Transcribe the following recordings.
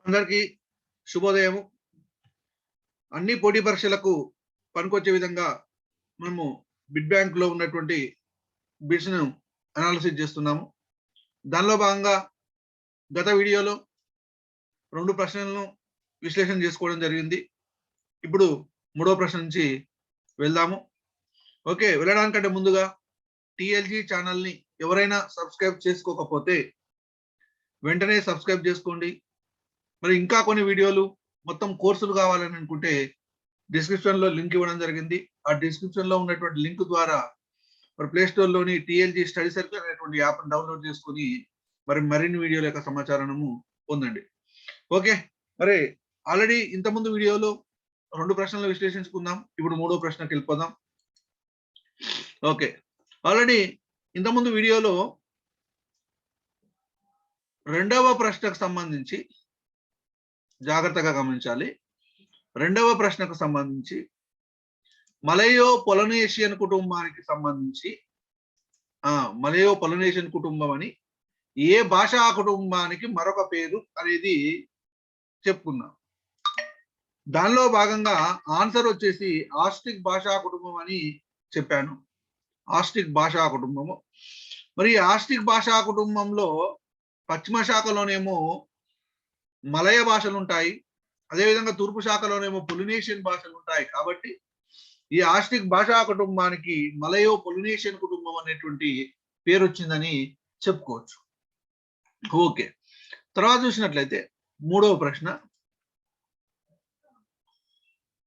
అందరికీ శుభోదయము. అన్ని పోటీ పరీక్షలకు పనికొచ్చే విధంగా మనము బిడ్ బ్యాంక్ లో ఉన్నటువంటి బిడ్స్ ను అనాలిసిస్ చేస్తున్నాము. దానిలో భాగంగా గత వీడియోలో 2 ప్రశ్నలను విశ్లేషణ చేసుకోవడం జరిగింది. ఇప్పుడు 3వ ప్రశ్న నుంచి వెళ్దాము. ఓకే, వెళ్ళడానికంటే ముందుగా టిఎల్జీ ఛానల్ ని ఎవరైనా సబ్స్క్రైబ్ చేసుకోకపోతే వెంటనే సబ్స్క్రైబ్ చేసుకోండి. మరి ఇంకా కొన్ని వీడియోలు మొత్తం కోర్సులు కావాలని అనుకుంటే డిస్క్రిప్షన్ లో లింక్ ఇవ్వడం జరిగింది. ఆ డిస్క్రిప్షన్ లో ఉన్నటువంటి లింక్ ద్వారా మరి ప్లే స్టోర్ లోని టిఎల్జీ స్టడీ సర్కిల్ అనేటువంటి యాప్ డౌన్లోడ్ చేసుకుని మరి మరిన్ని వీడియోల యొక్క సమాచారము పొందండి. ఓకే, మరి ఆల్రెడీ ఇంతకుముందు వీడియోలో 2 ప్రశ్నలు విశ్లేషించుకుందాం. ఇప్పుడు 3వ ప్రశ్నకి వెళ్ళిపోదాం. ఓకే, ఆల్రెడీ ఇంతకుముందు వీడియోలో 2వ ప్రశ్నకు సంబంధించి జాగ్రత్తగా గమనించాలి. 2వ ప్రశ్నకు సంబంధించి మలయో పొలినేషియన్ కుటుంబానికి సంబంధించి మలయో పొలినేషియన్ కుటుంబం అని ఏ భాషా కుటుంబానికి మరొక పేరు అనేది చెప్పుకున్నాం. దానిలో భాగంగా ఆన్సర్ వచ్చేసి ఆస్ట్రిక్ భాషా కుటుంబం అని చెప్పాను. ఆస్ట్రిక్ భాషా కుటుంబము. మరి ఆస్ట్రిక్ భాషా కుటుంబంలో పశ్చిమ శాఖలోనేమో మలయ భాషలు ఉంటాయి, అదేవిధంగా తూర్పు శాఖలోనేమో పొలినేషియన్ భాషలు ఉంటాయి. కాబట్టి ఈ ఆస్ట్రిక్ భాషా కుటుంబానికి మలయో పొలినేషియన్ కుటుంబం అనేటువంటి పేరు వచ్చిందని చెప్పుకోవచ్చు. ఓకే, తర్వాత చూసినట్లయితే 3వ ప్రశ్న,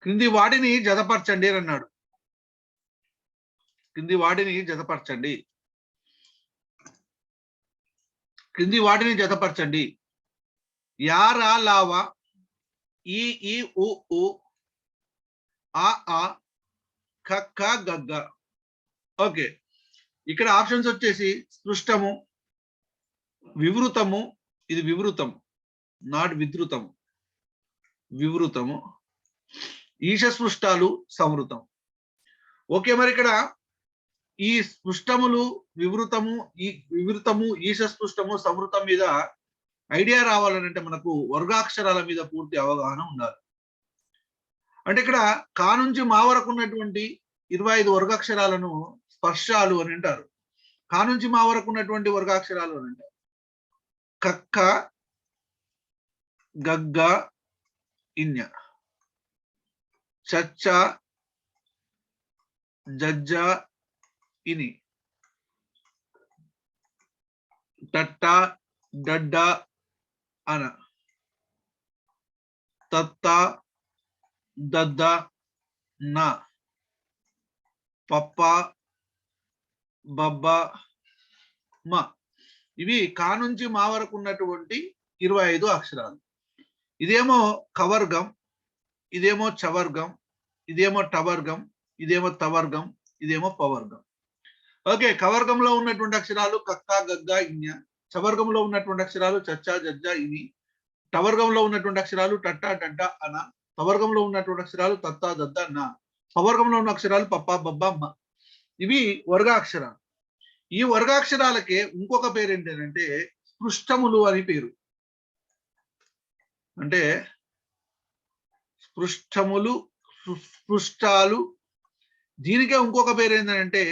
క్రింది వాటిని జతపరచండి అని అన్నాడు. క్రింది వాటిని జతపరచండి. క్రింది వాటిని జతపరచండి. యారా లావా, ఈ ఈ ఉ ఉ, ఆ ఆ, కక్క గగ్గ. ఓకే, ఇక్కడ ఆప్షన్స్ వచ్చేసి స్పృష్టము, వివృతము, ఇది వివృతము నాట్ విధృతము, వివృతము, ఈశస్పృష్టాలు, సంవృతం. ఓకే, మరి ఇక్కడ ఈ స్పృష్టములు, వివృతము, ఈశస్పృష్టము, సంవృతం మీద ఐడియా రావాలంటే మనకు వర్గాక్షరాల మీద పూర్తి అవగాహన ఉండాలి. అంటే ఇక్కడ కా నుంచి మా వరకు ఉన్నటువంటి 25 వర్గాక్షరాలను స్పర్శాలు అని అంటారు. కా నుంచి మా వరకు ఉన్నటువంటి వర్గాక్షరాలు అని అంటే కక్క, గగ్గ, ఇన్య, చచ్చ, జజ్జ, ఇని, టట్ట, డడ్డ, అన, తత్త, దద్ద, నా, పప్ప, బబ్బ, మ. ఇవి కా నుంచి మా వరకు ఉన్నటువంటి 25 అక్షరాలు. ఇదేమో కవర్గం, ఇదేమో చవర్గం, ఇదేమో టవర్గం, ఇదేమో తవర్గం, ఇదేమో పవర్గం. ఓకే, కవర్గంలో ఉన్నటువంటి అక్షరాలు కక్క, గగ్గ, ఇన్య. చవర్గంలో ఉన్నటువంటి అక్షరాలు చచ్చ, జజ్జ, ఇని. టవర్గంలో ఉన్నటువంటి అక్షరాలు టట్ట, డడ్డ, అన. పవర్గంలో ఉన్నటువంటి అక్షరాలు తత్త, దద్ద, నా. పవర్గంలో ఉన్న అక్షరాలు పప్ప, బబ్బ, మ. ఇవి వర్గాక్షరాలు. ఈ వర్గాక్షరాలకే ఇంకొక పేరు ఏంటంటే స్పృష్టములు అని పేరు. అంటే స్పృష్టములు, స్పృష్టాలు. దీనికే ఇంకొక పేరు ఏంటంటే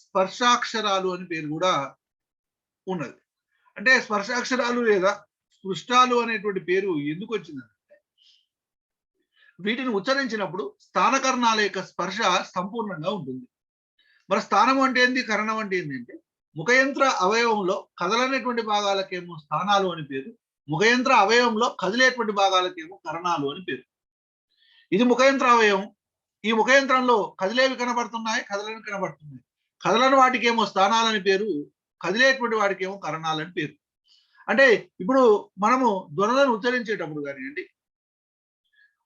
స్పర్శాక్షరాలు అని పేరు కూడా ఉన్నది. అంటే స్పర్శాక్షరాలు లేదా స్పృష్టాలు అనేటువంటి పేరు ఎందుకు వచ్చిందంటే వీటిని ఉచ్చరించినప్పుడు స్థానకరణాల యొక్క స్పర్శ సంపూర్ణంగా ఉంటుంది. మరి స్థానం అంటే ఏంది, కరణం అంటే ఏంటంటే ముఖయంత్ర అవయవంలో కదలనేటువంటి భాగాలకేమో స్థానాలు అని పేరు, ముఖయంత్ర అవయవంలో కదిలేటువంటి భాగాలకేమో కరణాలు అని పేరు. ఇది ముఖయంత్ర అవయవం. ఈ ముఖయంత్రంలో కదిలేవి కనబడుతున్నాయి, కదలని కనబడుతున్నాయి. కదలని వాటికేమో స్థానాలని పేరు, కదిలేటువంటి వాటికేమో కరణాలని పేరు. అంటే ఇప్పుడు మనము ధ్వనులను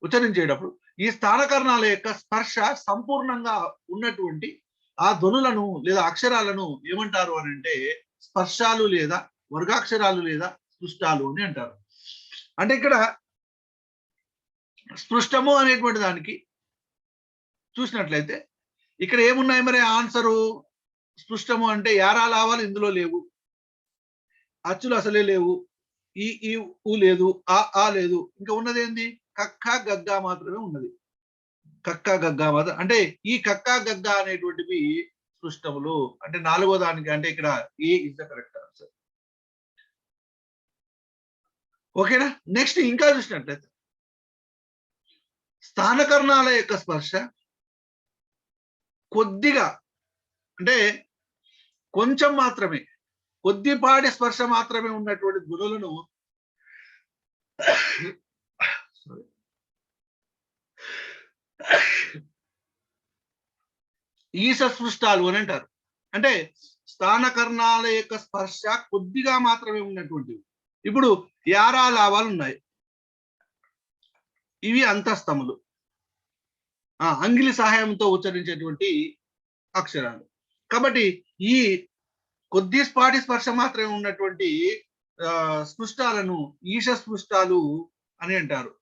ఉచ్చరించేటప్పుడు ఈ స్థానకరణాల యొక్క స్పర్శ సంపూర్ణంగా ఉన్నటువంటి ఆ ధ్వనులను లేదా అక్షరాలను ఏమంటారు అని అంటే స్పర్శాలు లేదా వర్గాక్షరాలు లేదా స్పృష్టాలు అని అంటారు. అంటే ఇక్కడ స్పృష్టము అనేటువంటి దానికి చూసినట్లయితే ఇక్కడ ఏమున్నాయి మరి ఆన్సరు? స్పృష్టము అంటే యారా లావాలు ఇందులో లేవు, అచ్చులు అసలే లేవు, ఈ ఊ లేదు, ఆ లేదు, ఇంకా ఉన్నది ఏంది కక్క గగ్గ మాత్రమే ఉన్నది. కక్క గగ్గ మాత్రం, అంటే ఈ కక్క గగ్గ అనేటువంటివి స్పృష్టములు. అంటే 4వ దానికి, అంటే ఇక్కడ A is the correct answer. ఓకేనా. నెక్స్ట్ ఇంకా చూసినట్లయితే స్థానకరణాల యొక్క స్పర్శ కొద్దిగా, అంటే కొంచెం మాత్రమే, కొద్దిపాటి స్పర్శ మాత్రమే ఉన్నటువంటి ధ్వనులను ఈసస్పృష్టాలు అని అంటారు. అంటే స్థానకరణాల యొక్క స్పర్శ కొద్దిగా మాత్రమే ఉన్నటువంటివి. ఇప్పుడు యారా లావాలు ఉన్నాయి, ఇవి అంతస్తములు, అంగిలి సహాయంతో ఉచ్చరించేటువంటి అక్షరాలు. కాబట్టి ఈ కొద్దిపాటి స్పర్శ మాత్రమే ఉన్నటువంటి స్పృష్టాలను ఈశ స్పృష్టాలు అని అంటారు.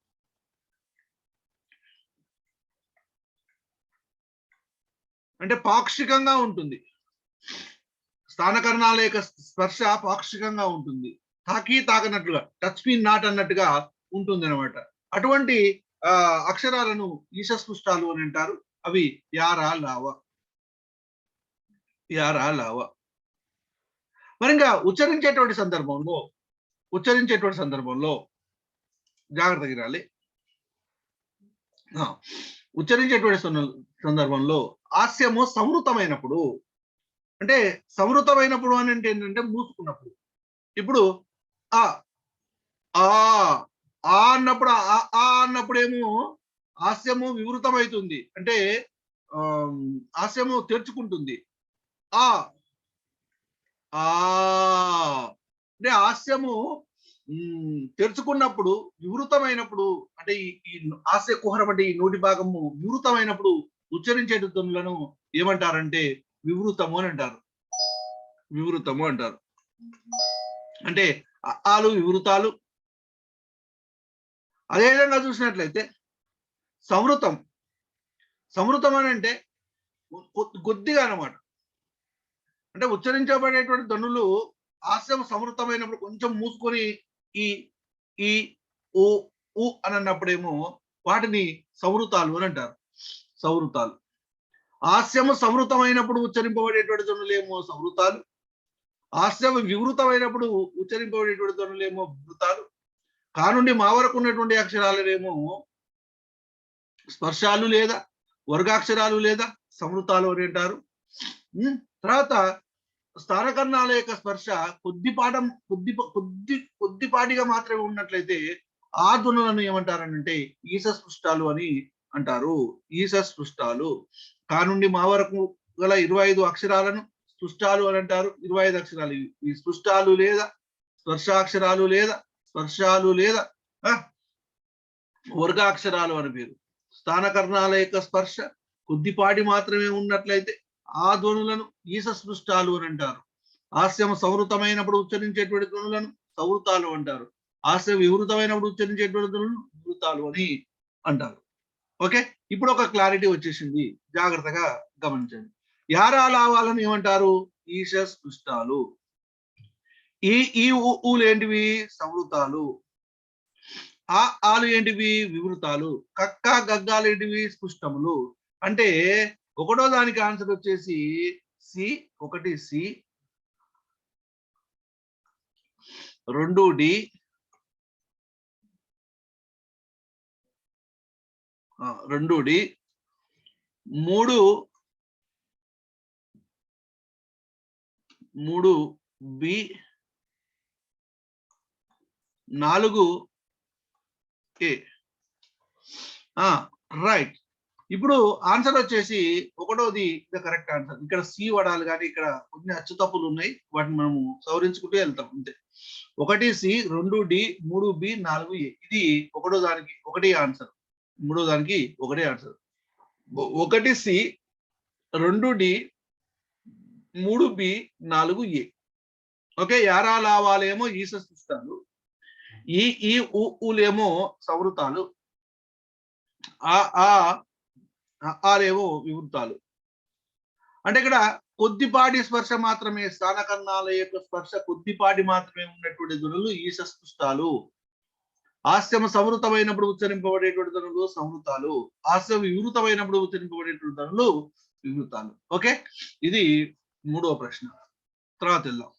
అంటే పాక్షికంగా ఉంటుంది, స్థానకరణాల యొక్క స్పర్శ పాక్షికంగా ఉంటుంది, తాకి తాకనట్లుగా, టచ్ మీ నాట్ అన్నట్టుగా ఉంటుంది అనమాట. అటువంటి అక్షరాలను ఈశ స్పృష్టాలు అని అంటారు. అవి యారా లావా, యారా లావా. మరి ఇంకా ఉచ్చరించేటువంటి సందర్భంలో జాగ్రత్తగా వినాలి. ఉచ్చరించేటువంటి సందర్భంలో హాస్యము సంవృతమైనప్పుడు, అంటే సంవృతమైనప్పుడు అని అంటే ఏంటంటే మూసుకున్నప్పుడు. ఇప్పుడు ఆ అన్నప్పుడు అన్నప్పుడు ఏమో హాస్యము వివృతమవుతుంది, అంటే హాస్యము తెరుచుకుంటుంది. అంటే హాస్యము తెరుచుకున్నప్పుడు, వివృతమైనప్పుడు, అంటే ఈ హాస్య కుహరం అంటే ఈ నోటి భాగము వివృతమైనప్పుడు ఉచ్చరించే ధ్వనులను ఏమంటారంటే వివృతము అని అంటారు. వివృతము అంటారు. అంటే ఆలు వివృతాలు. అదేవిధంగా చూసినట్లయితే సంవృతం అని అంటే కొద్దిగా అన్నమాట. అంటే ఉచ్చరించబడేటువంటి ధ్వనులు హాస్యం సంవృతమైనప్పుడు కొంచెం మూసుకొని ఈ ఊ అని అన్నప్పుడేమో వాటిని సంవృతాలు అని అంటారు. సంవృతాలు. హాస్యము సంవృతమైనప్పుడు ఉచ్చరింపబడేటువంటి ధ్వనులేమో సంవృతాలు, హాస్యము వివృతమైనప్పుడు ఉచ్చరింపబడేటువంటి ధ్వనులేమో వివృతాలు, కానుండి మా వరకు ఉన్నటువంటి అక్షరాలనేమో స్పర్శాలు లేదా వర్గాక్షరాలు లేదా సంవృతాలు అని అంటారు. తర్వాత స్థానకరణాల యొక్క స్పర్శ కొద్దిపాటిగా మాత్రమే ఉన్నట్లయితే ఆ ధ్వనులను ఏమంటారనంటే ఈసస్పృష్టాలు అని అంటారు. ఈసస్పృష్టాలు. కానుండి మా వరకు గల 25 అక్షరాలను స్పృష్టాలు అని అంటారు. 25 అక్షరాలు ఈ స్పృష్టాలు లేదా స్పర్శాక్షరాలు లేదా వర్గాక్షరాలు అని పేరు. స్థానకరణాల యొక్క స్పర్శ కొద్దిపాటి మాత్రమే ఉన్నట్లయితే ఆ ధ్వనులను ఈసస్పృష్టాలు అని అంటారు. హాస్యం సంవృతమైనప్పుడు ఉచ్చరించేటువంటి ధ్వనులను సంవృతాలు అంటారు. హాస్యం వివృతమైనప్పుడు ఉచ్చరించేటువంటి ధ్వనులను వివృతాలు అని అంటారు. ఓకే, ఇప్పుడు ఒక క్లారిటీ వచ్చేసింది, జాగ్రత్తగా గమనించండి. యారా లావాలను ఏమంటారు? ఈసస్పృష్టాలు. ఈ ఊలు ఏంటివి? సంవృతాలు. ఆలు ఏంటివి? వివృతాలు. కక్క గగ్గాలు ఏంటివి? స్పృష్టములు. అంటే ఒకటో దానికి ఆన్సర్ వచ్చేసి C, 1 C, 2 D, 2 D, 3 B, 4 A. Right. ఇప్పుడు ఆన్సర్ వచ్చేసి ఒకటోది ద కరెక్ట్ ఆన్సర్. ఇక్కడ సి వడాలి, కానీ ఇక్కడ కొన్ని అచ్చు తప్పులు ఉన్నాయి, వాటిని మనము సవరించుకుంటూ వెళ్తాం అంతే. 1 సి, 2 డి, 3 బి, 4 ఏ. ఇది ఒకటో దానికి 1 ఆన్సర్, మూడో దానికి 1 ఆన్సర్. 1 సి, 2 డి, 3 బి, 4 ఏ. ఓకే, యారా లావాలేమో ఈసస్పృష్టాలు, ఈ ఊలేమో సంవృతాలు, ఆలేమో వివృతాలు. అంటే ఇక్కడ కొద్దిపాటి స్పర్శ మాత్రమే, స్థానకర్ణాల యొక్క స్పర్శ కొద్దిపాటి మాత్రమే ఉన్నటువంటి ధ్వనులు ఈశస్పృష్టాలు. హాస్యం సంవృతమైనప్పుడు ఉచ్చరింపబడేటువంటి ధ్వనులు సంవృతాలు, హాస్యం వివృతమైనప్పుడు ఉచ్చరింపబడేటువంటి ధ్వనులు వివృతాలు. ఓకే, ఇది 3వ ప్రశ్న. తర్వాత వెళ్దాం.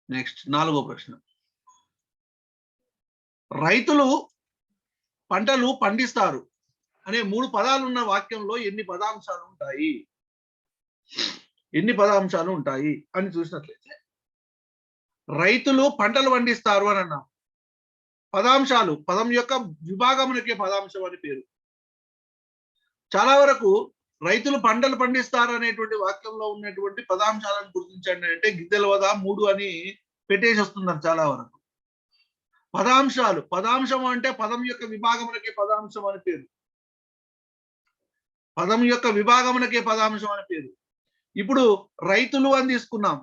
నెక్స్ట్ 4వ ప్రశ్న. రైతులు పంటలు పండిస్తారు అనే 3 పదాలు ఉన్న వాక్యంలో ఎన్ని పదాంశాలు ఉంటాయి? ఎన్ని పదాంశాలు ఉంటాయి అని చూసినట్లయితే, రైతులు పంటలు పండిస్తారు అని అన్నాం. పదాంశాలు, పదం యొక్క విభాగమునకే పదాంశం అని పేరు. చాలా వరకు రైతులు పంటలు పండిస్తారు అనేటువంటి వాక్యంలో ఉన్నటువంటి పదాంశాలను గుర్తించండి అంటే గిద్దెల వద 3 అని పెట్టేసి వస్తున్నారు చాలా వరకు. పదాంశాలు, పదాంశం అంటే పదం యొక్క విభాగమునకే పదాంశం అని పేరు. పదం యొక్క విభాగమునకే పదాంశం అని పేరు. ఇప్పుడు రైతులు అని తీసుకున్నాం.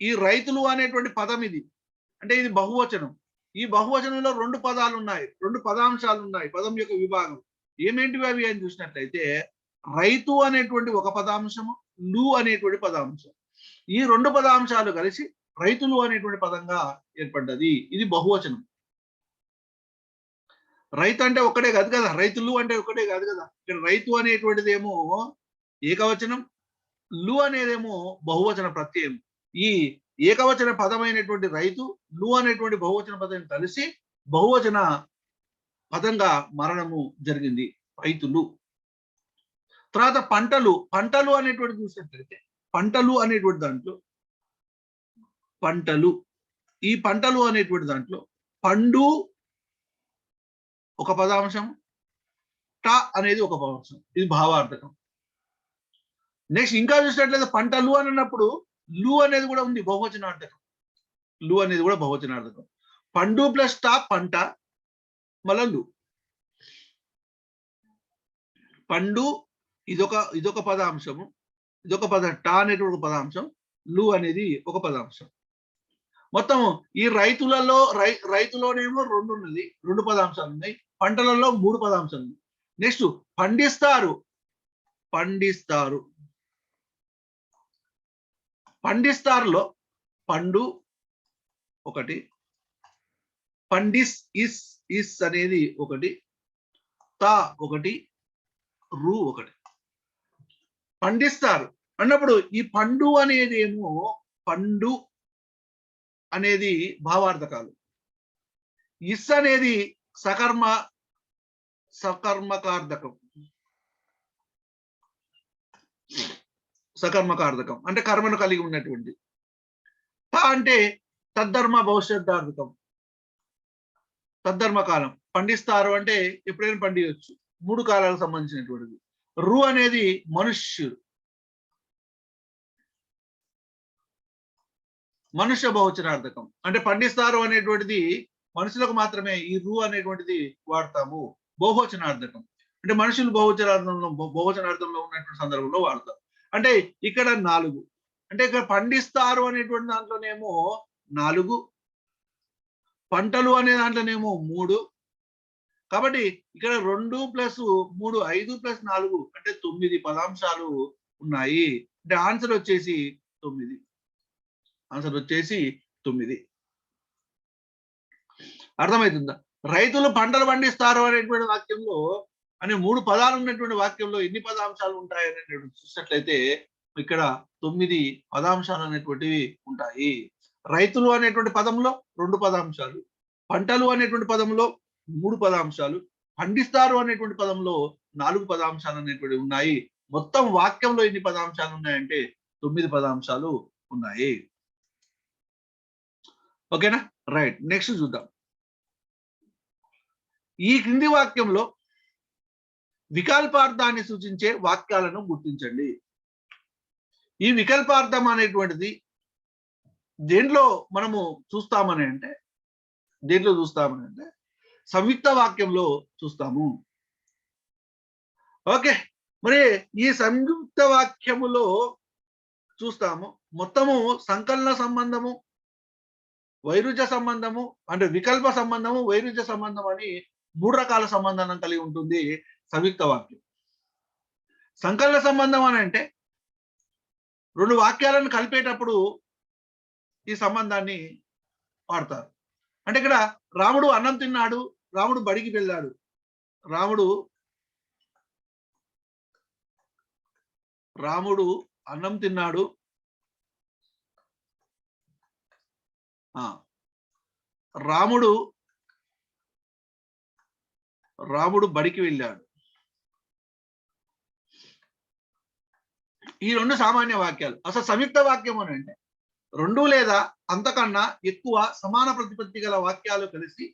ఈ రైతులు అనేటువంటి పదం ఇది, అంటే ఇది బహువచనం. ఈ బహువచనంలో 2 పదాలు ఉన్నాయి, 2 పదాంశాలు ఉన్నాయి పదం యొక్క విభాగం. ఏమేంటివి అవి అని చూసినట్లయితే, రైతు అనేటువంటి ఒక పదాంశము, లు అనేటువంటి పదాంశం. ఈ 2 పదాంశాలు కలిసి రైతులు అనేటువంటి పదంగా ఏర్పడ్డది. ఇది బహువచనం. రైతు అంటే ఒక్కడే కాదు కదా, రైతులు అంటే ఒక్కడే కాదు కదా. ఇక్కడ రైతు అనేటువంటిది ఏమో ఏకవచనం, లు అనేదేమో బహువచన ప్రత్యయం. ఈ ఏకవచన పదమైనటువంటి రైతు, లు అనేటువంటి బహువచన పదం కలిసి బహువచన పదంగా మారడము జరిగింది, రైతులు. తర్వాత పంటలు, పంటలు అనేటువంటి చూసినట్లయితే, పంటలు అనేటువంటి దాంట్లో పంటలు, ఈ పంటలు అనేటువంటి దాంట్లో పండు ఒక పదాంశం, ట అనేది ఒక పదాంశం. ఇది భావార్థకం. నెక్స్ట్ ఇంకా చూసినట్లయితే పంటలు అని అన్నప్పుడు లు అనేది కూడా ఉంది, బహువచనార్థకం. లు అనేది కూడా బహువచనార్థకం. పండు ప్లస్ ట పంట, మళ్ళా లు. పండు ఇదొక పదాంశము, ఇదొక ట అనేటువంటి ఒక పదాంశం, లు అనేది ఒక పదాంశం. మొత్తం ఈ రైతులలో రైతులోనేమో 2 ఉన్నది, 2 పదాంశాలు ఉన్నాయి. పంటలలో 3 పదాంశాలు ఉన్నాయి. నెక్స్ట్ పండిస్తారు, పండిస్తారు. పండిస్తారులో పండు ఒకటి, పండిస్ ఇస్ అనేది ఒకటి, తా ఒకటి, రు ఒకటి. పండిస్తారు అన్నప్పుడు ఈ పండు అనేది ఏమో, పండు అనేది భావార్థకాలు, ఇస్ అనేది సకర్మకార్థకం, సకర్మకార్థకం అంటే కర్మను కలిగి ఉన్నటువంటి. త అంటే తద్ధర్మ భవిష్యద్ధార్థకం, తద్ధర్మకాలం. పండిస్తారు అంటే ఎప్పుడైనా పండియచ్చు, 3 కాలాలకు సంబంధించినటువంటిది. రు అనేది మనుష్యుడు, మనుష్య బహువచనార్థకం. అంటే పండిస్తారు అనేటువంటిది మనుషులకు మాత్రమే ఈ రు అనేటువంటిది వాడతాము. బహువచనార్థకం అంటే మనుషులు బహువచనార్థంలో ఉన్నటువంటి సందర్భంలో వాడతాం. అంటే ఇక్కడ 4, అంటే ఇక్కడ పండిస్తారు అనేటువంటి దాంట్లోనేమో 4, పంటలు అనే దాంట్లోనేమో 3. కాబట్టి ఇక్కడ 2 + 3 5 + 4 అంటే 9 పదాంశాలు ఉన్నాయి. అంటే ఆన్సర్ వచ్చేసి 9. ఆన్సర్ వచ్చేసి 9. అర్థమవుతుందా? రైతులు పంటలు పండిస్తారు అనేటువంటి వాక్యంలో అనే 3 పదాలు ఉన్నటువంటి వాక్యంలో ఎన్ని పదాంశాలు ఉంటాయి అనేటువంటి చూసినట్లయితే ఇక్కడ 9 పదాంశాలు అనేటువంటివి ఉంటాయి. రైతులు అనేటువంటి పదంలో 2 పదాంశాలు, పంటలు అనేటువంటి పదంలో 3 పదాంశాలు, పండిస్తారు అనేటువంటి పదంలో 4 పదాంశాలు అనేటువంటివి ఉన్నాయి. మొత్తం వాక్యంలో ఎన్ని పదాంశాలు ఉన్నాయంటే 9 పదాంశాలు ఉన్నాయి. ఓకేనా? రైట్. నెక్స్ట్ చూద్దాం. ఈ క్రింది వాక్యంలో వికల్పార్థాన్ని సూచించే వాక్యాలను గుర్తించండి. ఈ వికల్పార్థం అనేటువంటిది దేంట్లో మనము చూస్తామని అంటే సంయుక్త వాక్యంలో చూస్తాము. ఓకే, మరి ఈ సంయుక్త వాక్యములో చూస్తాము. మొత్తము సంకలన సంబంధము, వైరుధ్య సంబంధము అంటే వికల్ప సంబంధము, వైరుధ్య సంబంధం అని 3 రకాల సంబంధాలను కలిగి ఉంటుంది సంయుక్త వాక్యం. సంకలన సంబంధం అని అంటే రెండు వాక్యాలను కలిపేటప్పుడు ఈ సంబంధాన్ని వాడతారు. అంటే ఇక్కడ రాముడు అన్నం తిన్నాడు, రాముడు బడికి వెళ్ళాడు. రాముడు అన్నం తిన్నాడు, రాముడు బడికి వెళ్ళాడు. ఈ రెండు సామాన్య వాక్యాలు. అసలు సంయుక్త వాక్యం అని అంటే రెండు లేదా అంతకన్నా ఎక్కువ సమాన ప్రతిపత్తి గల వాక్యాలు కలిసి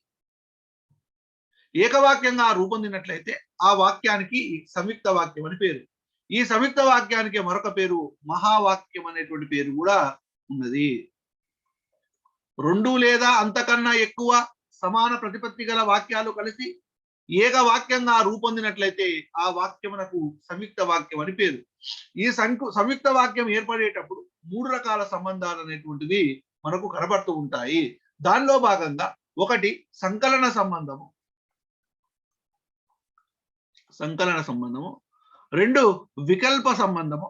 ఏకవాక్యంగా రూపొందినట్లయితే ఆ వాక్యానికి సంయుక్త వాక్యం అని పేరు. ఈ సంయుక్త వాక్యానికి మరొక పేరు మహావాక్యం అనేటువంటి పేరు కూడా ఉన్నది. రెండు లేదా అంతకన్నా ఎక్కువ సమాన ప్రతిపత్తి గల వాక్యాలు కలిసి ఏకవాక్యంగా రూపొందినట్లయితే ఆ వాక్యమునకు సంయుక్త వాక్యం అని పేరు. ఈ సంయుక్త వాక్యం ఏర్పడేటప్పుడు మూడు రకాల సంబంధాలు అనేటువంటివి మనకు కనబడుతూ ఉంటాయి. దానిలో భాగంగా ఒకటి సంకలన సంబంధము, రెండు వికల్ప సంబంధము,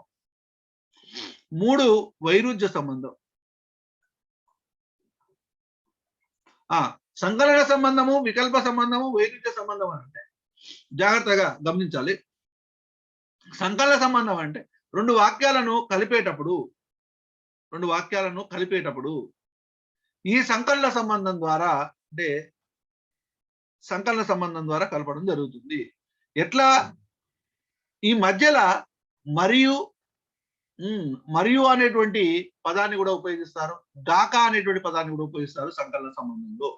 మూడు వైరుధ్య సంబంధం. సంకలన సంబంధము, వికల్ప సంబంధము, వైరుధ్య సంబంధం అంటే జాగ్రత్తగా గమనించాలి. సంకలన సంబంధం అంటే రెండు వాక్యాలను కలిపేటప్పుడు ఈ సంకలన సంబంధం ద్వారా కలపడం జరుగుతుంది. ఎట్లా? ఈ మధ్యలో మరియు అనేటువంటి పదాన్ని కూడా ఉపయోగిస్తారు, గాక అనేటువంటి పదాన్ని కూడా ఉపయోగిస్తారు సంకలన సంబంధంలో.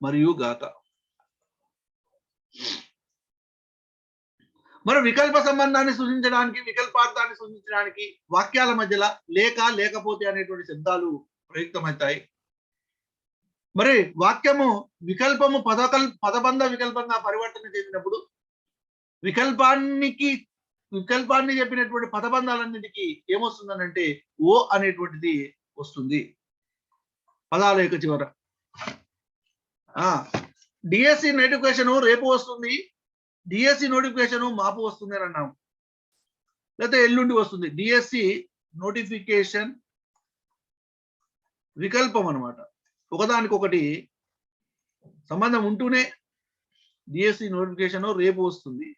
మరియు గాక. మరి వికల్ప సంబంధాన్ని సూచించడానికి, వికల్పార్థాన్ని సూచించడానికి వాక్యాల మధ్యలో లేక, లేకపోతే అనేటువంటి శబ్దాలు ప్రయుక్తమవుతాయి. మరి వాక్యము వికల్పము పదబంధ వికల్పంగా పరివర్తన చెందినప్పుడు వికల్పాన్ని చెప్పినటువంటి పదబంధాలన్నిటికీ ఏమొస్తుందనంటే ఓ అనేటువంటిది వస్తుంది పదాల యొక్క చివర. డిఎస్సి నోటిఫికేషన్ రేపు వస్తుంది, డిఎస్సి నోటిఫికేషన్ మాపు వస్తుంది అని అన్నాము, లేకపోతే ఎల్లుండి వస్తుంది. డిఎస్సి నోటిఫికేషన్ వికల్పం అన్నమాట, ఒకదానికొకటి సంబంధం ఉంటూనే డిఎస్సి నోటిఫికేషన్ రేపు వస్తుంది,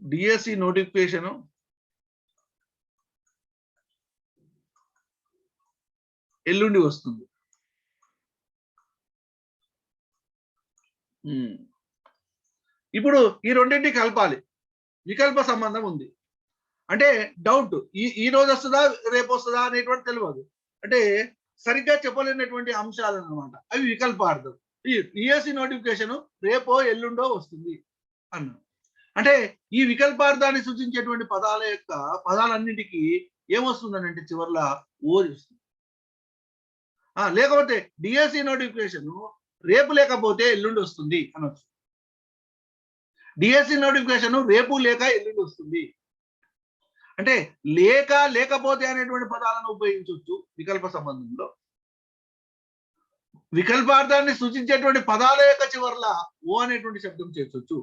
డిఎస్సి నోటిఫికేషన్ ఎల్లుండి వస్తుంది. ఇప్పుడు ఈ రెండింటి కలపాలి. వికల్ప సంబంధం ఉంది అంటే డౌట్, ఈ రోజు వస్తుందా రేపు వస్తుందా అనేటువంటి తెలియదు, అంటే సరిగ్గా చెప్పలేనటువంటి అంశాలు అన్నమాట, అవి వికల్పార్థం. ఈ డిఎస్సి నోటిఫికేషన్ రేపో ఎల్లుండో వస్తుంది అన్నా. అంటే ఈ వికల్పార్థాన్ని సూచించేటువంటి పదాలన్నింటికి ఏమొస్తుందని అంటే చివర్లా ఓ వస్తుంది. లేకపోతే డిఎస్సి నోటిఫికేషన్ రేపు లేకపోతే ఎల్లుండి వస్తుంది అనొచ్చు. డిఎస్సి నోటిఫికేషన్ రేపు లేక ఎల్లుండి వస్తుంది అంటే లేకపోతే అనేటువంటి పదాలను ఉపయోగించవచ్చు వికల్ప సంబంధంలో. వికల్పార్థాన్ని సూచించేటువంటి పదాల యొక్క చివర్లా ఓ అనేటువంటి శబ్దం చేర్చొచ్చు.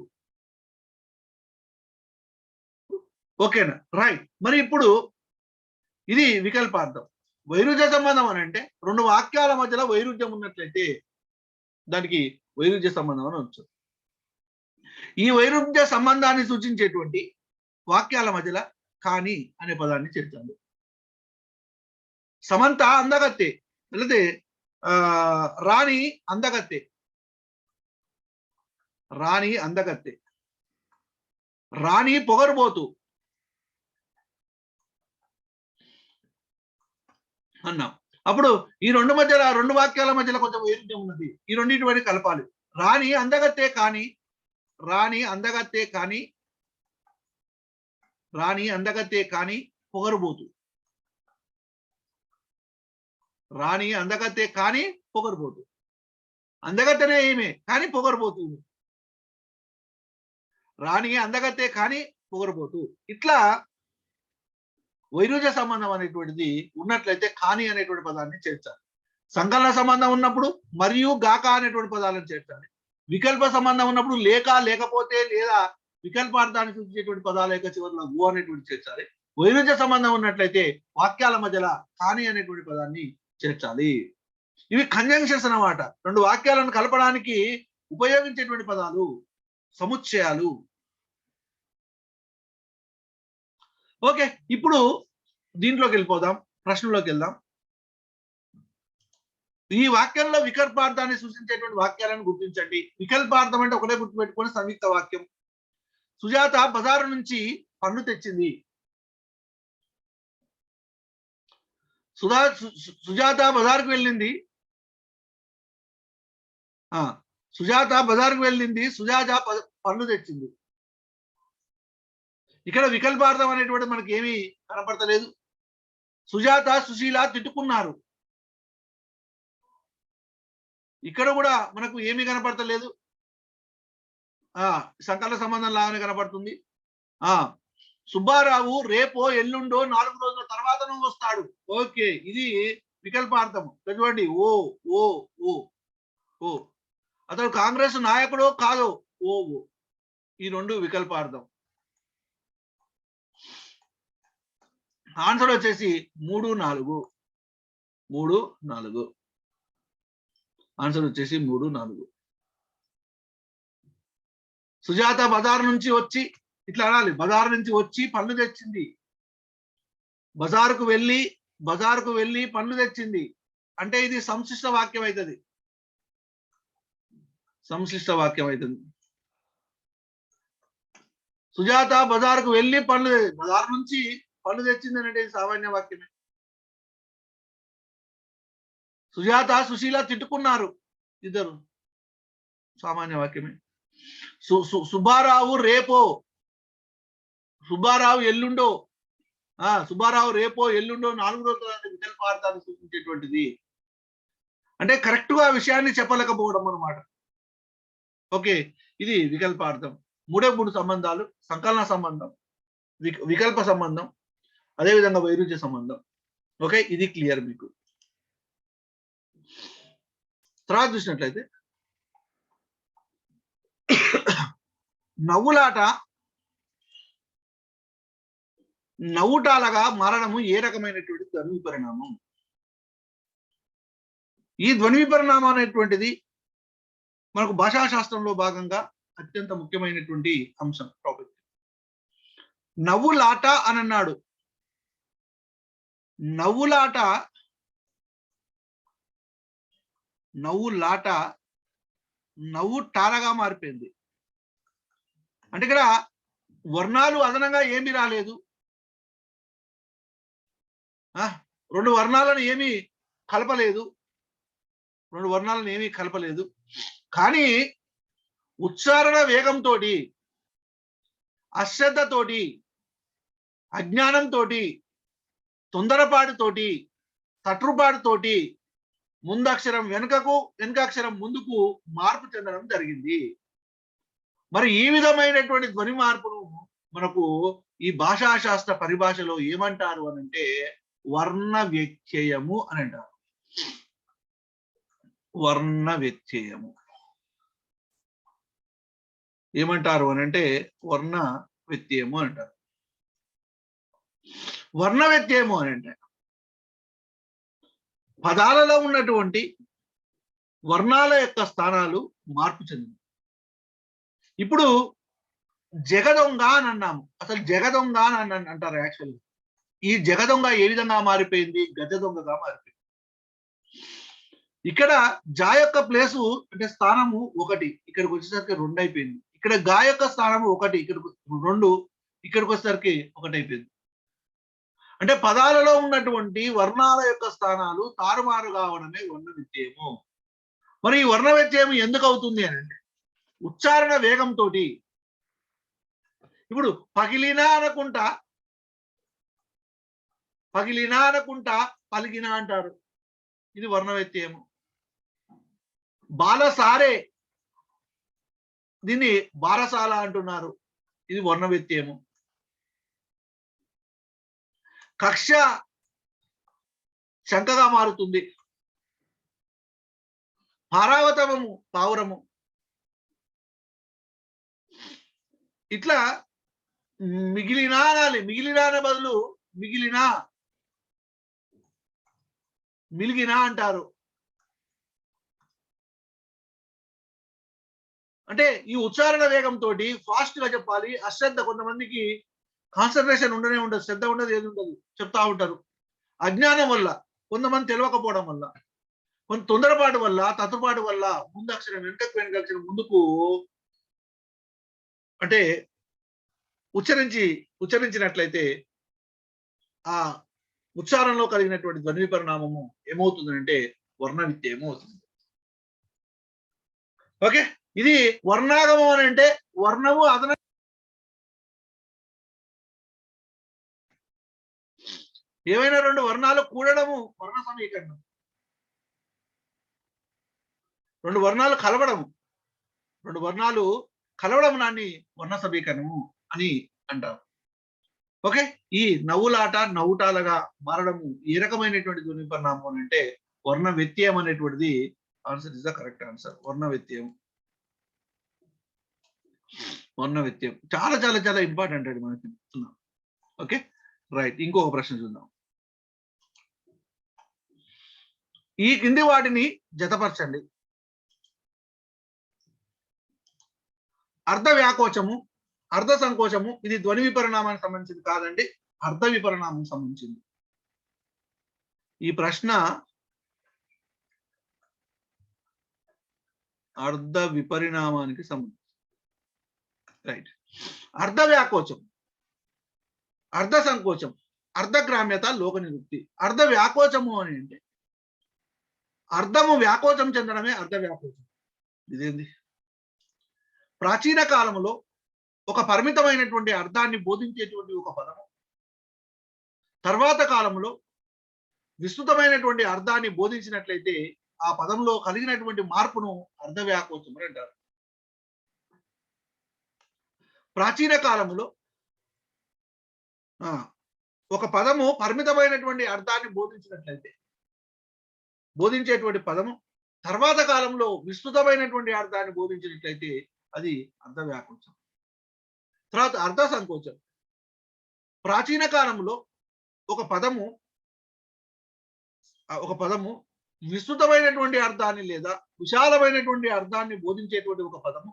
ఓకేనా? రైట్. మరి ఇప్పుడు ఇది వికల్పార్థం. వైరుధ్య సంబంధం అని అంటే రెండు వాక్యాల మధ్యలో వైరుధ్యం ఉన్నట్లయితే దానికి వైరుధ్య సంబంధం అని వచ్చు. ఈ వైరుధ్య సంబంధాన్ని సూచించేటువంటి వాక్యాల మధ్యలో కానీ అనే పదాన్ని చేర్చాలి. సమంత అందగత్తె, లేకపోతే రాణి అందగత్తె, రాణి పొగరుబోతు అన్నాం. అప్పుడు ఈ రెండు వాక్యాల మధ్యలో కొంచెం వైరుధ్యం ఉన్నది, ఈ రెండింటి వాటి కలపాలి. రాణి అందగత్తే కానీ పొగరుబోతు, అందగత్తెనే ఏమే కానీ పొగరుబోతు, రాణి అందగత్తే కానీ పొగరుబోతు. ఇట్లా వైరుధ్య సంబంధం అనేటువంటిది ఉన్నట్లయితే కానీ అనేటువంటి పదాన్ని చేర్చాలి. సంకలన సంబంధం ఉన్నప్పుడు మరియు గాక అనేటువంటి పదాలను చేర్చాలి. వికల్ప సంబంధం ఉన్నప్పుడు లేక, లేకపోతే, లేదా వికల్పార్థాన్ని సూచించేటువంటి పదాల యొక్క చివరిలో ఓ అనేటువంటి చేర్చాలి. వైరుధ్య సంబంధం ఉన్నట్లయితే వాక్యాల మధ్యలో కాని అనేటువంటి పదాన్ని చేర్చాలి. ఇవి కంజంక్షన్స్ అన్నమాట. రెండు వాక్యాలను కలపడానికి ఉపయోగించేటువంటి పదాలు, సముచ్చయాలు. ఓకే, ఇప్పుడు దీంట్లోకి వెళ్ళిపోదాం, ప్రశ్నలోకి వెళ్దాం. ఈ వాక్యంలో వికల్పార్థాన్ని సూచించేటువంటి వాక్యాలను గుర్తించండి. వికల్పార్థం అంటే ఒకటే గుర్తుపెట్టుకొని సంయుక్త వాక్యం. సుజాత బజారు నుంచి పండు తెచ్చింది. సుజాత బజారుకు వెళ్ళింది. సుజాత బజారుకు వెళ్ళింది. సుజాత పండు తెచ్చింది. ఇక్కడ వికల్పార్థం అనేటువంటి మనకి ఏమీ కనపడతలేదు. సుజాత సుశీల తిట్టుకున్నారు. ఇక్కడ కూడా మనకు ఏమీ కనపడతలేదు. సంకలన సంబంధం లాగానే కనపడుతుంది. సుబ్బారావు రేపో ఎల్లుండో 4 రోజుల తర్వాతను వస్తాడు. ఓకే, ఇది వికల్పార్థం. చూడండి, ఓ ఓ ఓ ఓ. అతడు కాంగ్రెస్ నాయకుడో కాదో, ఓ ఓ. ఈ రెండు వికల్పార్థం. ఆన్సర్ వచ్చేసి 3, 4. 3, 4. ఆన్సర్ వచ్చేసి 3, 4. సుజాత బజార్ నుంచి వచ్చి, ఇట్లా అనాలి, బజార్ నుంచి వచ్చి పండ్లు తెచ్చింది. బజారుకు వెళ్ళి పండ్లు తెచ్చింది అంటే ఇది సంశిష్ట వాక్యం అవుతుంది. సంశిష్ట వాక్యం అవుతుంది. సుజాత బజారుకు వెళ్ళి బజార్ నుంచి పండ్లు తెచ్చింది అంటే ఇది సామాన్య వాక్యమే. సుజాత సుశీల తిట్టుకున్నారు, ఇద్దరు, సామాన్య వాక్యమే. సుబ్బారావు రేపో, సుబ్బారావు ఎల్లుండో, సుబ్బారావు రేపో ఎల్లుండో 4 రోజుల వికల్పార్థాన్ని సూచించేటువంటిది. అంటే కరెక్ట్ గా విషయాన్ని చెప్పలేకపోవడం అన్నమాట. ఓకే, ఇది వికల్పార్థం. 3 సంబంధాలు: సంకలన సంబంధం, వికల్ప సంబంధం, అదేవిధంగా వైరుధ్య సంబంధం. ఓకే, ఇది క్లియర్ మీకు. తర్వాత చూసినట్లయితే నవ్వులాట నవ్వుటాలగా మారడము ఏ రకమైనటువంటి ధ్వని పరిణామం? ఈ ధ్వని పరిణామం అనేటువంటిది మనకు భాషాశాస్త్రంలో భాగంగా అత్యంత ముఖ్యమైనటువంటి అంశం, టాపిక్. నవ్వులాట అని అన్నాడు. నవ్వులాట నవ్వుటాలగా మారిపోయింది. అంటే ఇక్కడ వర్ణాలు అదనంగా ఏమీ రాలేదు. 2 వర్ణాలను ఏమీ కలపలేదు. కానీ ఉచ్చారణ వేగంతో, అశ్రద్ధతోటి, అజ్ఞానంతో, తొందరపాటుతోటి, తట్రుపాటుతోటి ముందక్షరం వెనుకకు, వెనుకాక్షరం ముందుకు మార్పు చెందడం జరిగింది. మరి ఈ విధమైనటువంటి ధ్వని మార్పును మనకు ఈ భాషాశాస్త్ర పరిభాషలో ఏమంటారు అని అంటే వర్ణ వ్యత్యయము అని అంటారు. వర్ణ వ్యత్యయము ఏమంటారు అని అంటే వర్ణ వ్యత్యయము అని అంటారు. వర్ణ వ్యత్యయము అని అంటే పదాలలో ఉన్నటువంటి వర్ణాల యొక్క స్థానాలు మార్పు చెందింది. ఇప్పుడు జగదొంగ అని అన్నాము. అసలు జగదొంగ అని అంటారు. యాక్చువల్లీ ఈ జగదొంగ ఏ విధంగా మారిపోయింది? గజ దొంగగా మారిపోయింది. ఇక్కడ జా యొక్క ప్లేసు అంటే స్థానము 1, ఇక్కడికి వచ్చేసరికి 2 అయిపోయింది. ఇక్కడ గా యొక్క స్థానము 1, ఇక్కడికి 2, ఇక్కడికి వచ్చేసరికి 1 అయిపోయింది. అంటే పదాలలో ఉన్నటువంటి వర్ణాల యొక్క స్థానాలు తారుమారు కావడమే వర్ణ వ్యత్యయము. మరి ఈ వర్ణ వ్యత్యయం ఎందుకు అవుతుంది అని అంటే ఉచ్చారణ వేగంతో. ఇప్పుడు పగిలినా అనకుంటా పలిగినా అంటారు, ఇది వర్ణ వ్యత్యయము. బాలసారే, దీన్ని బారసాల అంటున్నారు, ఇది వర్ణ వ్యత్యయము. కక్ష శంకగా మారుతుంది. పారావతమము పావురము. ఇట్లా మిగిలినా అనాలి. మిగిలినా అనే బదులు మిగిలినా, మిలిగినా అంటారు. అంటే ఈ ఉచ్చారణ వేగంతో ఫాస్ట్ గా చెప్పాలి. అశ్రద్ధ, కొంతమందికి కాన్సన్ట్రేషన్ ఉండనే ఉండదు, శ్రద్ధ ఉండదు, ఏది ఉండదు, చెప్తా ఉంటారు. అజ్ఞానం వల్ల, కొంతమంది తెలియకపోవడం వల్ల, కొంత తొందరపాటు వల్ల, తత్తుపాటు వల్ల ముందు అక్షరం వెనుకకు, వెనుక అక్షరం ముందుకు అంటే ఉచ్చరించినట్లయితే ఆ ఉచ్చారణలో కలిగినటువంటి ధ్వని పరిణామము ఏమవుతుందంటే వర్ణ వ్యత్యయం అవుతుంది. ఓకే, ఇది వర్ణాగమం అని అంటే వర్ణము అదన ఏవైనా రెండు వర్ణాలు కూడడము వర్ణ సమీకరణం, రెండు వర్ణాలు కలవడము, రెండు వర్ణాలు కలవడం నాన్ని వర్ణ సమీకరణము అని అంటారు. ఓకే, ఈ నవ్వులాట నవ్వుటాలుగా మారడము ఏ రకమైనటువంటి ధ్వని పరిణామం అంటే వర్ణ వ్యత్యయం అనేటువంటిది answer is the correct answer. వర్ణ వ్యత్యయం, వర్ణ వ్యత్యయం చాలా చాలా చాలా ఇంపార్టెంట్ అండి మనకి. ఓకే రైట్, ఇంకొక ప్రశ్న చూద్దాం. ఈ కింది వాటిని జతపరచండి. అర్ధ వ్యాకోచము, అర్ధ సంకోచము ఇది ధ్వని విపరిణామానికి సంబంధించింది కాదండి, అర్ధ విపరిణామం సంబంధించింది. ఈ ప్రశ్న అర్ధ విపరిణామానికి సంబంధించి. రైట్, అర్ధ వ్యాకోచం, అర్ధ సంకోచం, అర్ధ గ్రామ్యత, లోక నిరుక్తి. అర్ధ వ్యాకోచము అని అంటే అర్ధము వ్యాకోచం చెందడమే అర్ధ వ్యాకోచం. ఇదేంది? ప్రాచీన కాలంలో ఒక పరిమితమైనటువంటి అర్థాన్ని బోధించేటువంటి ఒక పదము తర్వాత కాలంలో విస్తృతమైనటువంటి అర్థాన్ని బోధించినట్లయితే ఆ పదంలో కలిగినటువంటి మార్పును అర్ధ వ్యాకోచం అని అంటారు. ప్రాచీన కాలంలో ఒక పదము పరిమితమైనటువంటి అర్థాన్ని బోధించేటువంటి పదము తర్వాత కాలంలో విస్తృతమైనటువంటి అర్థాన్ని బోధించినట్లయితే అది అర్ధ వ్యాకోచం. తర్వాత అర్ధ సంకోచం. ప్రాచీన కాలంలో ఒక పదము విస్తృతమైనటువంటి అర్థాన్ని లేదా విశాలమైనటువంటి అర్థాన్ని బోధించేటువంటి ఒక పదము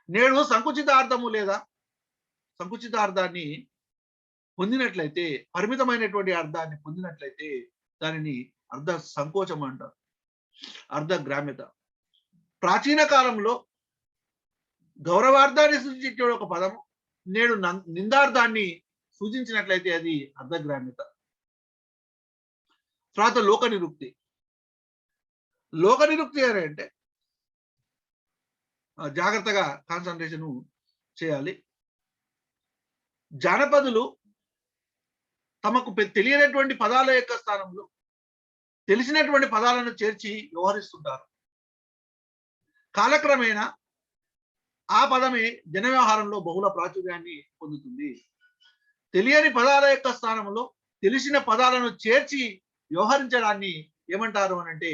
నేడు సంకుచితార్థము లేదా సంకుచితార్థాన్ని పొందినట్లయితే, పరిమితమైనటువంటి అర్థాన్ని పొందినట్లయితే దానిని అర్ధ సంకోచం అంటారు, అర్ధ గ్రామ్యత. ప్రాచీన కాలంలో గౌరవార్థాన్ని సూచించే ఒక పదము నేడు నిందార్థాన్ని సూచించినట్లయితే అది అర్ధ గ్రామ్యత. తర్వాత లోక నిరుక్తి. లోక నిరుక్తి అని అంటే జాగ్రత్తగా కాన్సన్ట్రేషన్ చేయాలి. జానపదులు తమకు తెలియనటువంటి పదాల యొక్క స్థానంలో తెలిసినటువంటి పదాలను చేర్చి వ్యవహరిస్తుంటారు. కాలక్రమేణా ఆ పదమే జన వ్యవహారంలో బహుళ ప్రాచుర్యాన్ని పొందుతుంది. తెలియని పదాల యొక్క స్థానంలో తెలిసిన పదాలను చేర్చి వ్యవహరించడాన్ని ఏమంటారు అని అంటే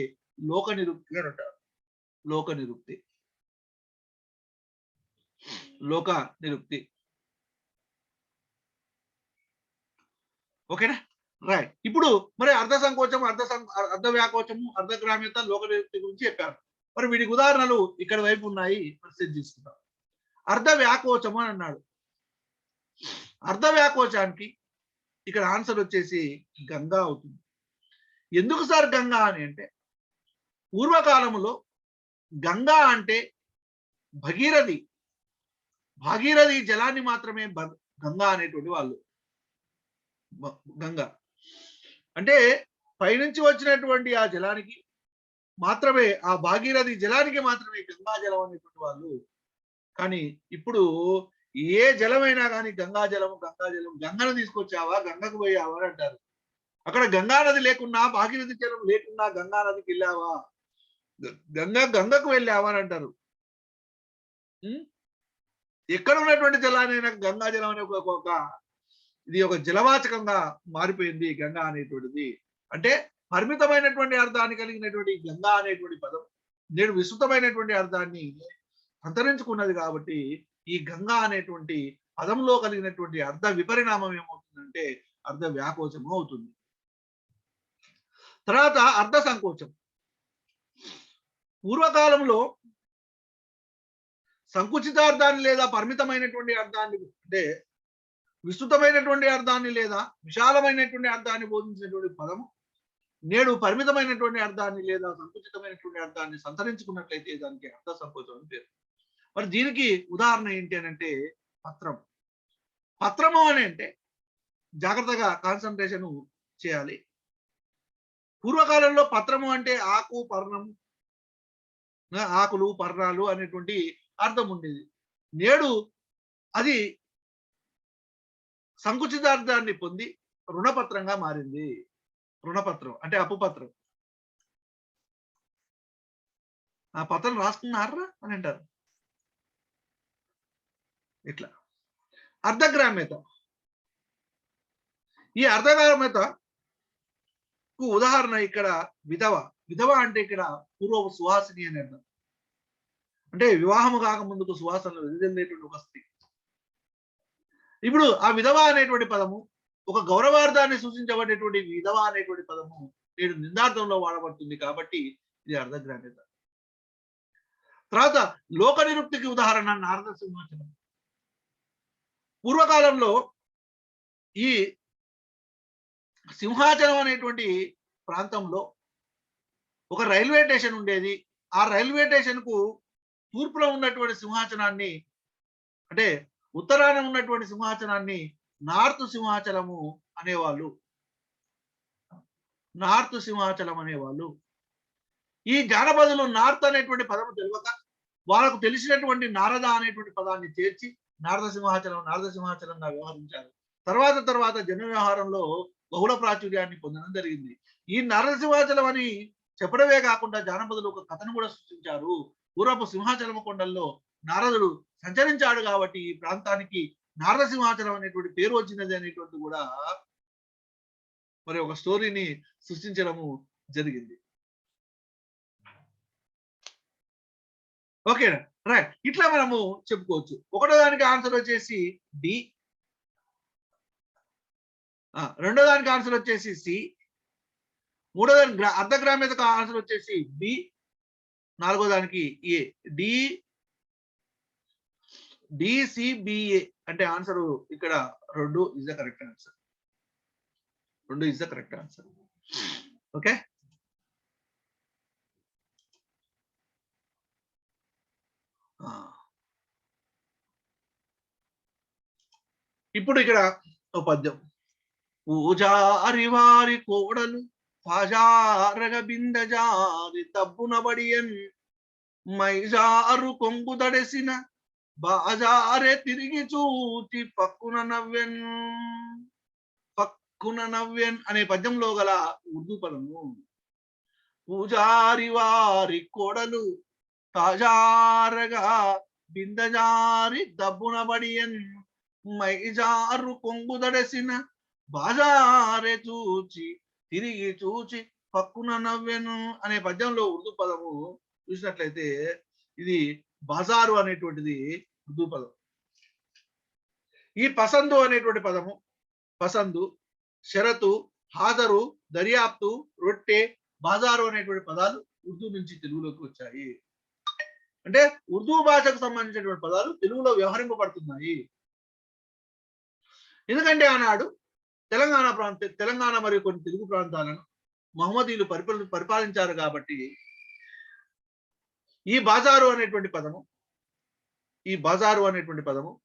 లోక నిరుక్తి అని అంటారు. లోక నిరుక్తి, లోక నిరుక్తి. ఓకేనా రైట్. ఇప్పుడు మరి అర్ధ సంకోచము, అర్ధ వ్యాకోచము, అర్ధ గ్రామ్యత, లోక నిరుక్తి గురించి చెప్పారు. మరి వీటికి ఉదాహరణలు ఇక్కడ వైపు ఉన్నాయి, పరిస్థితి తీసుకుందాం. అర్ధ వ్యాకోచము అని అన్నాడు. అర్ధ వ్యాకోచానికి ఇక్కడ ఆన్సర్ వచ్చేసి గంగా అవుతుంది. ఎందుకు సార్ గంగా అని అంటే పూర్వకాలములో గంగా అంటే భాగీరథి జలాన్ని మాత్రమే గంగా అనేటువంటి వాళ్ళు. గంగా అంటే పైనుంచి వచ్చినటువంటి ఆ జలానికి మాత్రమే, ఆ భాగీరథి జలానికి మాత్రమే గంగా జలం అనేటువంటి వాళ్ళు. కానీ ఇప్పుడు ఏ జలమైనా కానీ గంగా జలం, గంగను తీసుకొచ్చావా, గంగకు పోయావా అని అంటారు. అక్కడ గంగా నది లేకున్నా, భాగీరథి జలం లేకున్నా గంగా నదికి వెళ్ళావా, గంగకు వెళ్ళావా అని అంటారు. ఎక్కడ ఉన్నటువంటి జలాన్ని గంగా జలం అనే ఇది ఒక జలవాచకంగా మారిపోయింది గంగా అనేటువంటిది. అంటే పరిమితమైనటువంటి అర్థాన్ని కలిగినటువంటి గంగా అనేటువంటి పదం నేడు విస్తృతమైనటువంటి అర్థాన్ని అంతరించుకున్నది కాబట్టి ఈ గంగా అనేటువంటి పదంలో కలిగినటువంటి అర్ధ విపరిణామం ఏమవుతుందంటే అర్ధ వ్యాకోచము అవుతుంది. తర్వాత అర్ధ సంకోచం. పూర్వకాలంలో సంకుచితార్థాన్ని లేదా పరిమితమైనటువంటి అర్థాన్ని అంటే విస్తృతమైనటువంటి అర్థాన్ని లేదా విశాలమైనటువంటి అర్థాన్ని బోధించినటువంటి పదము నేడు పరిమితమైనటువంటి అర్థాన్ని లేదా సంకుచితమైనటువంటి అర్థాన్ని సంతరించుకున్నట్లయితే దానికి అర్థ సంకోచం అని పేరు. మరి దీనికి ఉదాహరణ ఏంటి అని అంటే పత్రం. పత్రము అని అంటే జాగ్రత్తగా కాన్సన్ట్రేషన్ చేయాలి. పూర్వకాలంలో పత్రము అంటే ఆకు, పర్ణం, ఆకులు, పర్ణాలు అనేటువంటి అర్థం ఉండేది. నేడు అది సంకుచితార్థాన్ని పొంది రుణపత్రంగా మారింది. రుణపత్రం అంటే అప్పుపత్రం. ఆ పత్రం రాసుకున్నారా అని అంటారు. ఇట్లా అర్ధగ్రామ్యత. ఈ అర్ధగ్రామ్యతకు ఉదాహరణ ఇక్కడ విధవ. విధవ అంటే ఇక్కడ పూర్వ సువాసిని అని అర్థం. అంటే వివాహము కాక ముందుకు సువాసనలు వెదజల్లేటువంటి ఒక స్త్రీ. ఇప్పుడు ఆ విధవ అనేటువంటి పదము ఒక గౌరవార్థాన్ని సూచించబడేటువంటి విధవ అనేటువంటి పదము నేడు నిందార్థంలో వాడబడుతుంది కాబట్టి ఇది అర్ధగ్రామ్యత. తర్వాత లోక నిరుక్తికి ఉదాహరణ నారద సింహాచలం. పూర్వకాలంలో ఈ సింహాచలం అనేటువంటి ప్రాంతంలో ఒక రైల్వే స్టేషన్ ఉండేది. ఆ రైల్వే స్టేషన్ కు తూర్పులో ఉన్నటువంటి సింహాచలాన్ని అంటే ఉత్తరాన ఉన్నటువంటి సింహాచలాన్ని నార్త్ సింహాచలము అనేవాళ్ళు. నార్త్ సింహాచలం అనేవాళ్ళు. ఈ జానపదులు నార్త్ అనేటువంటి పదము తెలియక వాళ్ళకు తెలిసినటువంటి నారద అనేటువంటి పదాన్ని చేర్చి నారద సింహాచలంగా వ్యవహరించారు. తర్వాత జన వ్యవహారంలో బహుళ ప్రాచుర్యాన్ని పొందడం జరిగింది. ఈ నారద సింహాచలం అని చెప్పడమే కాకుండా జానపదులు ఒక కథను కూడా సృష్టించారు. పూర్వపు సింహాచలం కొండల్లో నారదుడు సంచరించాడు కాబట్టి ఈ ప్రాంతానికి నారద సింహాచలం అనేటువంటి పేరు వచ్చినది అనేటువంటి కూడా మరి ఒక స్టోరీని సృష్టించడము జరిగింది. ఓకేనా, రైట్. ఇట్లా మనము చెప్పుకోవచ్చు. ఒకటో దానికి ఆన్సర్ వచ్చేసి డి, రెండో దానికి ఆన్సర్ వచ్చేసి సి, మూడో దానికి అర్ధగ్రామ్యతకు ఆన్సర్ వచ్చేసి బి, నాలుగో దానికి ఏ. డిసిబిఏ అంటే ఆన్సర్ ఇక్కడ 2 is the correct answer. 2 is the correct answer. Okay, ఇప్పుడు ఇక్కడ ఒక పద్యం. పూజారి వారి కోడలు పాజారగ బిందజారి తబ్బునబడియన్ మైజారు కొంగు దడసిన బాజారే తిరిగి చూచి పక్కున నవ్వెన్ అనే పద్యంలో గల ఉర్దూ పదము. పూజారి వారి కోడలు తాజారగా బిందజారి దబ్బునబడియన్ మైజారు కొంగు దడసిన బాజారే చూచి తిరిగి చూచి పక్కున నవ్వెను అనే పద్యంలో ఉర్దూ పదము చూసినట్లయితే ఇది బజారు అనేటువంటిది ఉర్దూ పదం. ఈ పసందు అనేటువంటి పదము, పసందు, షరతు, హాజరు, దర్యాప్తు, రొట్టె, బాజారు అనేటువంటి పదాలు ఉర్దూ నుంచి తెలుగులోకి వచ్చాయి. అంటే ఉర్దూ భాషకు సంబంధించినటువంటి పదాలు తెలుగులో వ్యవహరింపబడుతున్నాయి. ఎందుకంటే ఆనాడు తెలంగాణ మరియు కొన్ని తెలుగు ప్రాంతాలను మహమ్మదీయులు పరిపాలించారు కాబట్టి ఈ బాజారు అనేటువంటి పదము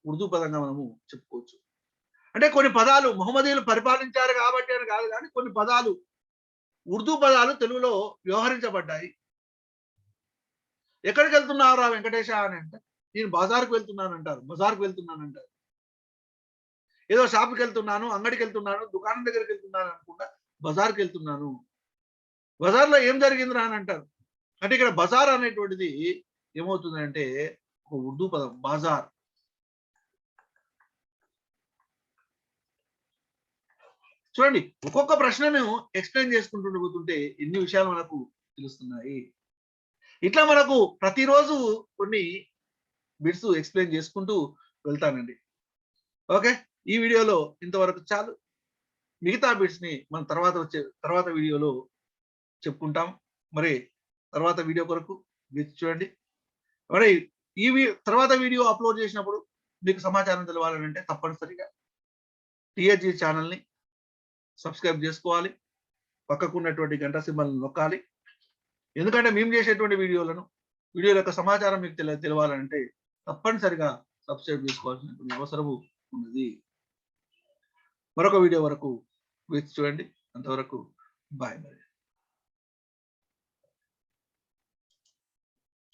ఉర్దూ పదంగా మనము చెప్పుకోవచ్చు. అంటే కొన్ని పదాలు మహమ్మదీయులు పరిపాలించారు కాబట్టి అని కాదు, కానీ కొన్ని పదాలు ఉర్దూ పదాలు తెలుగులో వ్యవహరించబడ్డాయి. ఎక్కడికి వెళ్తున్నారా వెంకటేశ అని అంటే నేను బజార్కు వెళ్తున్నానంటారు, బజార్కు వెళ్తున్నానంటారు. ఏదో షాప్కి వెళ్తున్నాను, అంగడికి వెళ్తున్నాను, దుకాణం దగ్గరికి వెళ్తున్నాను అనుకుంటా బజార్కి వెళ్తున్నాను. బజార్లో ఏం జరిగిందిరా అని అంటారు. అంటే ఇక్కడ బజార్ అనేటువంటిది ఏమవుతుందంటే ఒక ఉర్దూ పదం బాజార్. చూడండి, ఒక్కొక్క ప్రశ్నను ఎక్స్ప్లెయిన్ చేసుకుంటూ పోతుంటే ఎన్ని విషయాలు మనకు తెలుస్తున్నాయి. ఇట్లా మనకు ప్రతిరోజు కొన్ని బిట్స్ ఎక్స్ప్లెయిన్ చేసుకుంటూ వెళ్తానండి. ఓకే, ఈ వీడియోలో ఇంతవరకు చాలు. మిగతా బిట్స్ ని మనం తర్వాత వీడియోలో చెప్పుకుంటాం. మరి తర్వాత వీడియో కొరకు వేచి చూడండి. మరి తర్వాత వీడియో అప్లోడ్ చేసినప్పుడు మీకు సమాచారం తెలవాలంటే తప్పనిసరిగా టీఎస్జీ ఛానల్ ని సబ్స్క్రైబ్ చేసుకోవాలి. పక్కకున్నటువంటి గంట సింబల్ నొక్కాలి. ఎందుకంటే మేము చేసేటువంటి వీడియోల యొక్క సమాచారం మీకు తెలవాలంటే తప్పనిసరిగా సబ్స్క్రైబ్ చేసుకోవాల్సినటువంటి అవసరము ఉన్నది. మరొక వీడియో వరకు వేచి చూడండి. అంతవరకు బాయ్.